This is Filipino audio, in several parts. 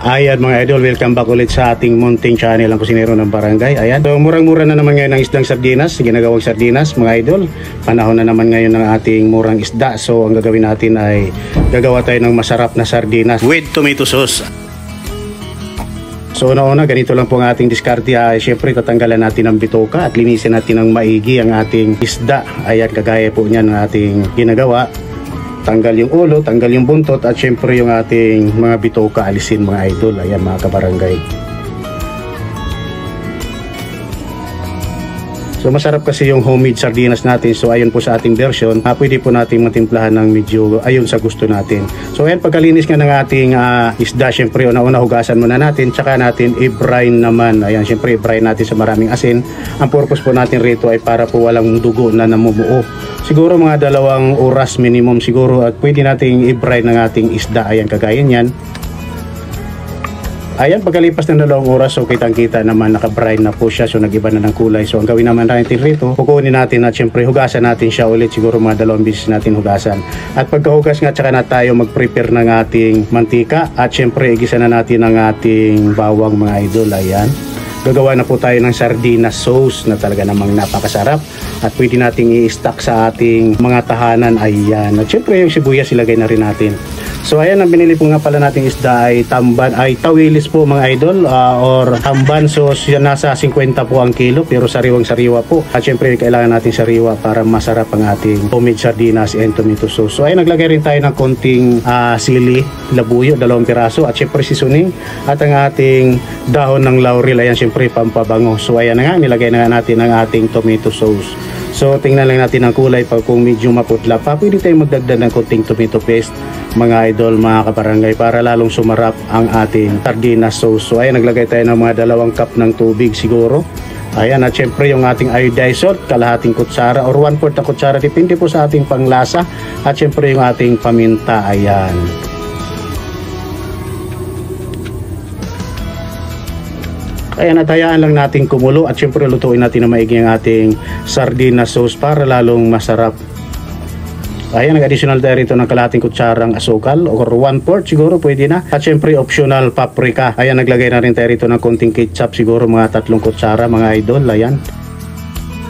Ayan mga idol, welcome back ulit sa ating munting channel ang kusinero ng barangay. Ayan, so murang-mura na naman ngayon ang isdang sardinas, ginagawang sardinas mga idol. Panahon na naman ngayon ng ating murang isda. So ang gagawin natin ay gagawa tayo ng masarap na sardinas with tomato sauce. So una-una, ganito lang po ang ating diskarte. Siyempre tatanggalan natin ang bitoka at linisin natin ng maigi ang ating isda. Ayan, kagaya po niyan ng ating ginagawa. Tanggal yung ulo, tanggal yung buntot, at syempre yung ating mga bitoka alisin mga idol. Ayan mga kabarangay. So masarap kasi yung homemade sardinas natin. So ayun po sa ating version, pwede po natin matimplahan ng medyo ayun sa gusto natin. So ayan, pagkalinis nga ng ating isda, syempre una-una hugasan muna natin, tsaka natin i-brine naman. Ayan, syempre i-brine natin sa maraming asin. Ang purpose po natin rito ay para po walang dugo na namumuo. Siguro mga 2 oras minimum siguro at pwede nating i-brine ng ating isda. Ayan, kagaya niyan. Ayan, pagkalipas ng 2 oras, so kitang-kita naman naka-brine na po siya. So nag-iba na ng kulay. So ang gawin naman natin rito, kukunin natin at syempre hugasan natin siya ulit. Siguro mga 2 beses natin hugasan. At pagkahugas nga, tsaka na tayo mag-prepare ng ating mantika. At syempre igisa na natin ang ating bawang mga idol. Ayan, gagawa na po tayo ng sardinas sauce na talaga namang napakasarap. At pwede nating i-stack sa ating mga tahanan. Ayan, at syempre yung sibuyas ilagay na rin natin. So ayan, ang binili po nga pala nating isda ay tawilis po mga idol, or tamban. So nasa 50 po ang kilo, pero sariwang sariwa po. At syempre kailangan natin sariwa para masarap ang ating homemade sardinas and tomato sauce. So ayan, naglagay rin tayo ng konting sili, labuyo, 2 piraso, at syempre seasoning, at ang ating dahon ng laurel. Ayan, syempre pampabango. So ayan na nga, nilagay na nga natin ang ating tomato sauce. So tingnan lang natin ang kulay. Pag kung medyo maputla pa, pwede tayong magdagdag ng konting tomato paste mga idol, mga kabarangay, para lalong sumarap ang ating sardinas sauce. So ayan, naglagay tayo ng mga 2 cup ng tubig siguro. Ayan, at syempre yung ating iodized salt, kalahating kutsara or 1/4 na kutsara, depende po sa ating panglasa. At syempre yung ating paminta. Ayan. Ayan, at hayaan lang natin kumulo at syempre lutuin natin na maigi ang ating sardinas sauce para lalong masarap. Ayan, nag-additional tayo rito ng kalahating kutsarang asukal or 1/4 siguro pwede na. At syempre optional paprika. Ayan, naglagay na rin tayo rito ng konting ketchup, siguro mga 3 kutsara mga idol. Ayan,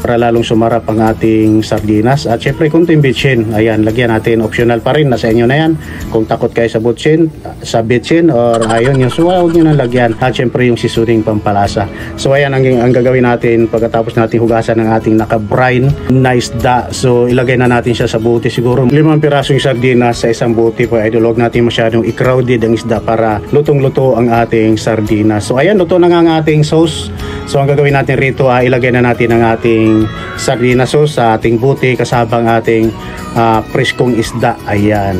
para lalong sumarap ang ating sardinas. At syempre konting bitchin. Ayan, lagyan natin, optional pa rin, nasa inyo na yan. Kung takot kayo sa bitchin or ayun yung suwa, huwag nyo nang lagyan. At syempre yung seasoning pampalasa. So ayan, ang gagawin natin pagkatapos natin hugasan ng ating naka-brine na isda. So ilagay na natin siya sa bote, siguro 5 pirasong sardinas sa isang bote po idol. Huwag natin masyadong i-crowded ang isda para lutong-luto ang ating sardinas. So ayan, luto na nga ang ating sauce. So ang gagawin natin rito, ilagay na natin ang ating sardinas sauce sa ating buti kasabang ating preskong isda. Ayan.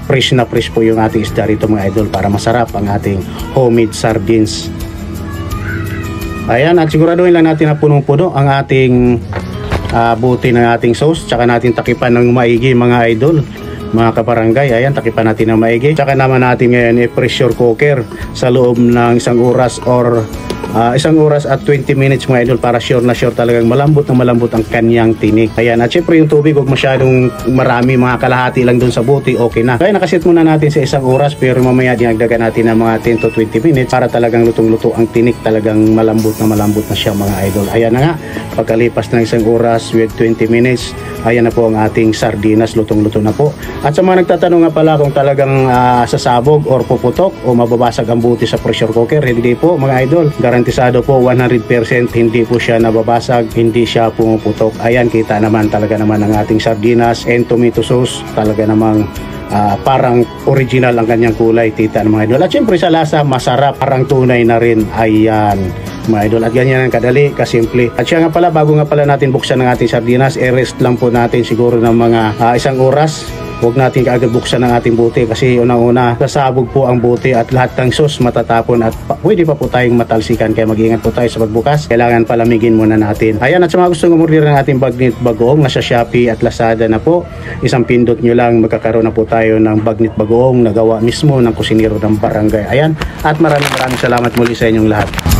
Fresh na fresh po yung ating isda rito mga idol para masarap ang ating homemade sardines. Ayan, at siguraduhin lang natin na punong-puno ang ating buti ng ating sauce. Tsaka natin takipan ng maigi mga idol, mga kabarangay. Ayan, takipan natin ng maigi. Tsaka naman natin ngayon i-pressure cooker sa loob ng 1 oras or 1 oras at 20 minutes mga idol, para sure na sure talagang malambot na malambot ang kanyang tinik. Ayan, at syempre yung tubig huwag masyadong marami, mga kalahati lang dun sa buti, okay na. Kaya nakasit muna natin sa 1 oras, pero mamaya dinagdagan natin ng mga 10 to 20 minutes para talagang lutong-luto ang tinik, talagang malambot na siya mga idol. Ayan na nga, pagkalipas ng 1 oras with 20 minutes, ayan na po ang ating sardinas, lutong-luto na po. At sa mga nagtatanong nga pala kung talagang sasabog or puputok o mababasag ang buti sa pressure cooker, hindi po mga idol. Garantisado po 100% hindi po siya nababasag, hindi siya pumuputok. Ayan, kita naman talaga naman ang ating sardinas and tomato sauce, talaga namang parang original ang kanyang kulay, tita ng mga idol. At syempre sa lasa, masarap, parang tunay na rin. Ayan mga idol, at ganyan ang kadali, kasimple. At siya nga pala, bago nga pala natin buksan ng ating sardinas, i-rest lang po natin siguro ng mga 1 oras huwag natin kaagad buksan ang ating buti kasi unang-una sasabog po ang buti at lahat ng sauce matatapon at pwede pa po tayong matalsikan, kaya mag-ingat po tayo sa pagbukas. Kailangan palamigin muna natin. Ayan, at sa mga gustong umorder ng ating Bagnit Bagoong, nasa Shopee at Lazada na po, isang pindot nyo lang magkakaroon na po tayo ng Bagnit Bagoong na gawa mismo ng kusinero ng barangay. Ayan, at maraming salamat muli sa inyong lahat.